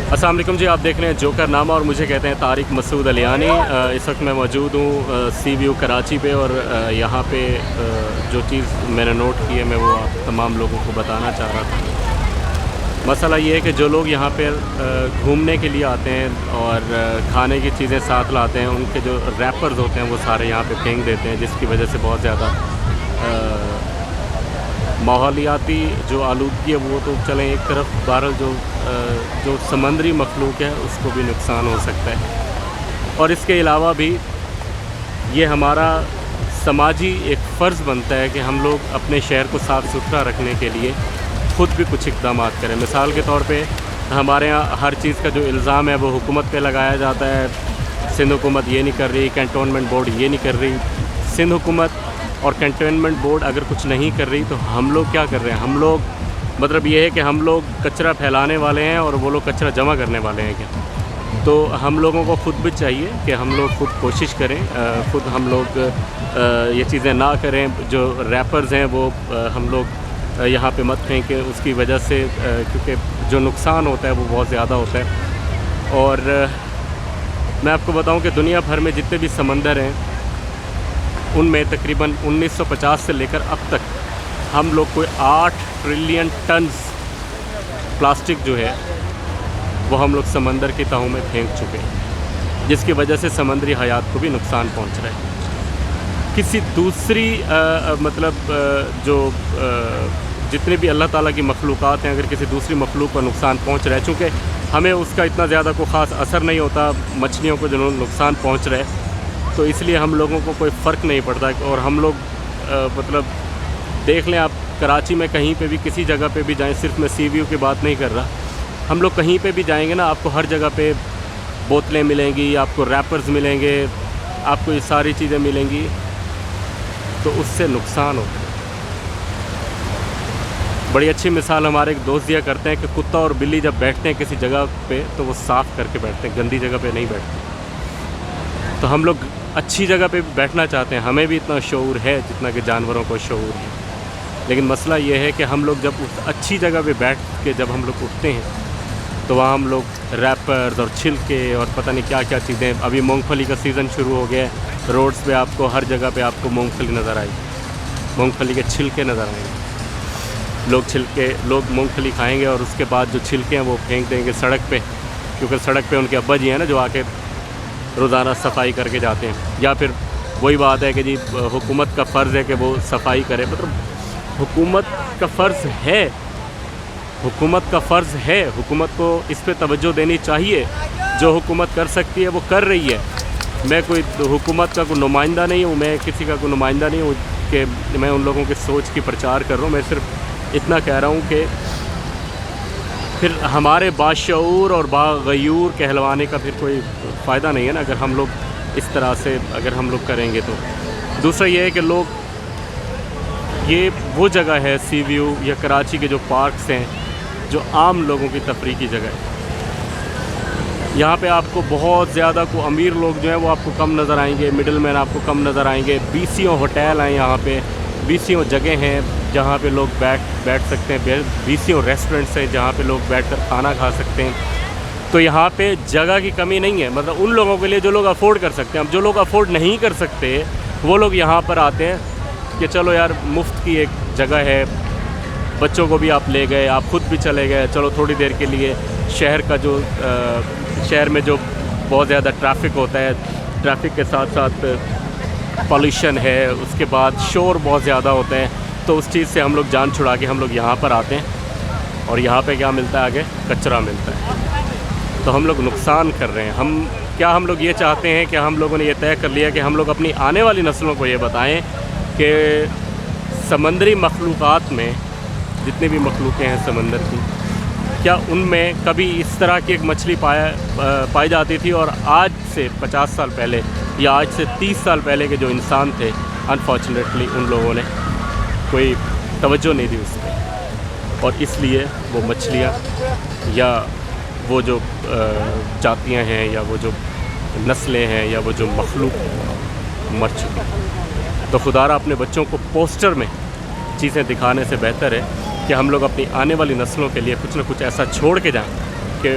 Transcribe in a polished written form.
السلام علیکم جی، آپ دیکھ رہے ہیں جوکر نامہ اور مجھے کہتے ہیں طارق مسعود علیانی۔ اس وقت میں موجود ہوں سی ویو کراچی پہ، اور یہاں پہ جو چیز میں نے نوٹ کی ہے میں وہ آپ تمام لوگوں کو بتانا چاہ رہا تھا۔ مسئلہ یہ ہے کہ جو لوگ یہاں پہ گھومنے کے لیے آتے ہیں اور کھانے کی چیزیں ساتھ لاتے ہیں، ان کے جو ریپرز ہوتے ہیں وہ سارے یہاں پہ پھینک دیتے ہیں، جس کی وجہ سے بہت زیادہ ماحولیاتی جو آلودگی ہے وہ تو چلیں ایک طرف، بہرحال جو سمندری مخلوق ہے اس کو بھی نقصان ہو سکتا ہے۔ اور اس کے علاوہ بھی یہ ہمارا سماجی ایک فرض بنتا ہے کہ ہم لوگ اپنے شہر کو صاف ستھرا رکھنے کے لیے خود بھی کچھ اقدامات کریں۔ مثال کے طور پہ ہمارے یہاں ہر چیز کا جو الزام ہے وہ حکومت پہ لگایا جاتا ہے، سندھ حکومت یہ نہیں کر رہی، کینٹونمنٹ بورڈ یہ نہیں کر رہی۔ سندھ حکومت اور کینٹونمنٹ بورڈ اگر کچھ نہیں کر رہی تو ہم لوگ کیا کر رہے ہیں؟ ہم لوگ مطلب یہ ہے کہ ہم لوگ کچرا پھیلانے والے ہیں اور وہ لوگ کچرا جمع کرنے والے ہیں کیا؟ تو ہم لوگوں کو خود بھی چاہیے کہ ہم لوگ خود کوشش کریں، خود ہم لوگ یہ چیزیں نہ کریں۔ جو ریپرز ہیں وہ ہم لوگ یہاں پہ مت پھینکیں، اس کی وجہ سے کیونکہ جو نقصان ہوتا ہے وہ بہت زیادہ ہوتا ہے۔ اور میں آپ کو بتاؤں کہ دنیا بھر میں جتنے بھی سمندر ہیں ان میں تقریباً 1950 سے لے کر اب تک ہم لوگ کوئی 8 ٹریلین ٹنز پلاسٹک جو ہے وہ ہم لوگ سمندر کی تہوں میں پھینک چکے ہیں، جس کی وجہ سے سمندری حیات کو بھی نقصان پہنچ رہا ہے۔ کسی دوسری جو جتنے بھی اللہ تعالیٰ کی مخلوقات ہیں، اگر کسی دوسری مخلوق کو نقصان پہنچ رہا ہے، چونکہ ہمیں اس کا اتنا زیادہ کوئی خاص اثر نہیں ہوتا، مچھلیوں کو جو نقصان پہنچ رہا ہے، تو اس لیے ہم لوگوں کو کوئی فرق نہیں پڑتا۔ اور ہم لوگ دیکھ لیں آپ، کراچی میں کہیں پہ بھی کسی جگہ پہ بھی جائیں، صرف میں سی ویو کی بات نہیں کر رہا، ہم لوگ کہیں پہ بھی جائیں گے نا، آپ کو ہر جگہ پہ بوتلیں ملیں گی، آپ کو ریپرز ملیں گے، آپ کو یہ ساری چیزیں ملیں گی، تو اس سے نقصان ہوتا ہے۔ بڑی اچھی مثال ہمارے ایک دوست دیا کرتے ہیں کہ کتا اور بلی جب بیٹھتے ہیں کسی جگہ پہ تو وہ صاف کر کے بیٹھتے ہیں، گندی جگہ پہ نہیں بیٹھتے۔ تو ہم لوگ اچھی جگہ پہ بیٹھنا چاہتے ہیں، ہمیں بھی اتنا شعور ہے جتنا کہ جانوروں کو شعور ہے، لیکن مسئلہ یہ ہے کہ ہم لوگ جب اس اچھی جگہ پہ بیٹھ کے جب ہم لوگ اٹھتے ہیں تو وہاں ہم لوگ ریپرز اور چھلکے اور پتہ نہیں کیا کیا چیزیں، ابھی مونگ پھلی کا سیزن شروع ہو گیا ہے، روڈز پہ آپ کو ہر جگہ پہ آپ کو مونگ پھلی نظر آئی، مونگ پھلی کے چھلکے نظر آئیں گے۔ لوگ مونگ پھلی کھائیں گے اور اس کے بعد جو چھلکے ہیں وہ پھینک دیں گے سڑک پہ، کیونکہ سڑک پہ ان کے ابا جی ہیں نا جو آ کے روزانہ صفائی کر کے جاتے ہیں۔ یا پھر وہی بات ہے کہ جی حکومت کا فرض ہے کہ وہ صفائی کرے، مطلب حکومت کا فرض ہے، حکومت کو اس پہ توجہ دینی چاہیے۔ جو حکومت کر سکتی ہے وہ کر رہی ہے۔ میں کوئی حکومت کا کوئی نمائندہ نہیں ہوں، میں کسی کا کوئی نمائندہ نہیں ہوں کہ میں ان لوگوں کی سوچ کی پرچار کر رہا ہوں، میں صرف اتنا کہہ رہا ہوں کہ پھر ہمارے باشعور اور باغیور کہلوانے کا پھر کوئی فائدہ نہیں ہے نا، اگر ہم لوگ اس طرح سے اگر ہم لوگ کریں گے تو۔ دوسرا یہ ہے کہ یہ وہ جگہ ہے سی ویو یا کراچی کے جو پارکس ہیں جو عام لوگوں کی تفریح کی جگہ ہے۔ یہاں پہ آپ کو بہت زیادہ امیر لوگ جو ہیں وہ آپ کو کم نظر آئیں گے، مڈل مین آپ کو کم نظر آئیں گے۔ 20 ہوٹل ہیں یہاں پہ، 20 جگہ ہیں جہاں پہ لوگ بیٹھ سکتے ہیں، 20 ریسٹورنٹس ہیں جہاں پہ لوگ بیٹھ کر کھانا کھا سکتے ہیں۔ تو یہاں پہ جگہ کی کمی نہیں ہے، مطلب ان لوگوں کے لیے جو لوگ افورڈ کر سکتے ہیں۔ اب جو لوگ افورڈ نہیں کر سکتے وہ لوگ یہاں پر آتے ہیں کہ چلو یار مفت کی ایک جگہ ہے، بچوں کو بھی آپ لے گئے، آپ خود بھی چلے گئے، چلو تھوڑی دیر کے لیے شہر میں جو بہت زیادہ ٹریفک ہوتا ہے، ٹریفک کے ساتھ ساتھ پولیوشن ہے، اس کے بعد شور بہت زیادہ ہوتا ہے، تو اس چیز سے ہم لوگ جان چھڑا کے ہم لوگ یہاں پر آتے ہیں، اور یہاں پہ کیا ملتا ہے؟ آگے کچرا ملتا ہے۔ تو ہم لوگ نقصان کر رہے ہیں۔ ہم لوگ یہ چاہتے ہیں کہ ہم لوگوں نے یہ طے کر لیا کہ ہم لوگ اپنی آنے والی نسلوں کو یہ بتائیں کہ سمندری مخلوقات میں جتنی بھی مخلوقیں ہیں سمندر کی، کیا ان میں کبھی اس طرح کی ایک مچھلی پائی جاتی تھی؟ اور آج سے 50 سال پہلے یا آج سے 30 سال پہلے کے جو انسان تھے، انفارچونیٹلی ان لوگوں نے کوئی توجہ نہیں دی اس پہ، اور اس لیے وہ مچھلیاں یا وہ جو جاتیاں ہیں یا وہ جو نسلیں ہیں یا وہ جو مخلوق مر چکے ہیں۔ تو خدا را اپنے بچوں کو پوسٹر میں چیزیں دکھانے سے بہتر ہے کہ ہم لوگ اپنی آنے والی نسلوں کے لیے کچھ نہ کچھ ایسا چھوڑ کے جائیں کہ